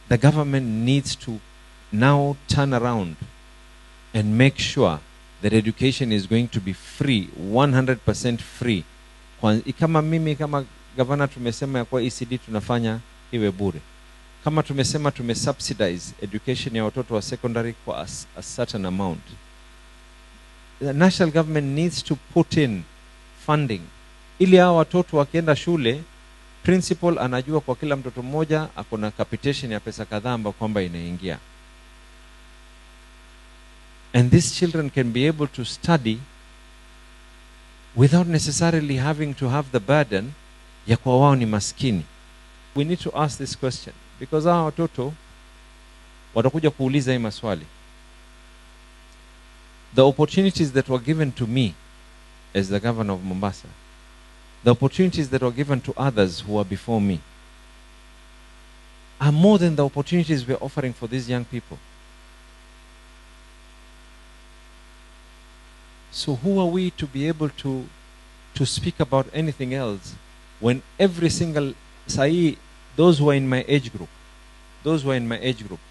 the government needs to now turn around and make sure that education is going to be free, 100% free. Kama mimi kama gavana tumesema ya kwa ECD tunafanya iwe bure. Kama tumesema tumesubsidize education ya watoto wa secondary kwa a certain amount. The national government needs to put in funding. Ili hao watoto wakienda shule, principal anajua kwa kila mtoto mmoja akona capitation ya pesa kadhaa ambayo kwamba inaingia. And these children can be able to study without necessarily having to have the burden ya kwa wao ni maskini. We need to ask this question because hao watoto watakuja kuuliza hii maswali. The opportunities that were given to me as the governor of Mombasa, the opportunities that were given to others who were before me, are more than the opportunities we're offering for these young people. So who are we to be able to speak about anything else when every single those who are in my age group,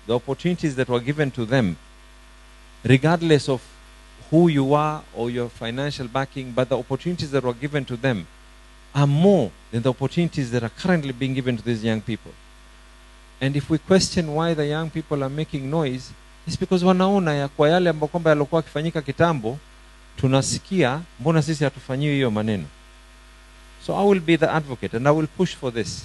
the opportunities that were given to them, regardless of who you are or your financial backing, but the opportunities that were given to them are more than the opportunities that are currently being given to these young people. And if we question why the young people are making noise, it's because wanaona ya kwa yale ambayo kwamba yalikuwa yakifanyika kitambo, tunasikia mbona sisi hatufanyiwi hiyo maneno. So I will be the advocate and I will push for this.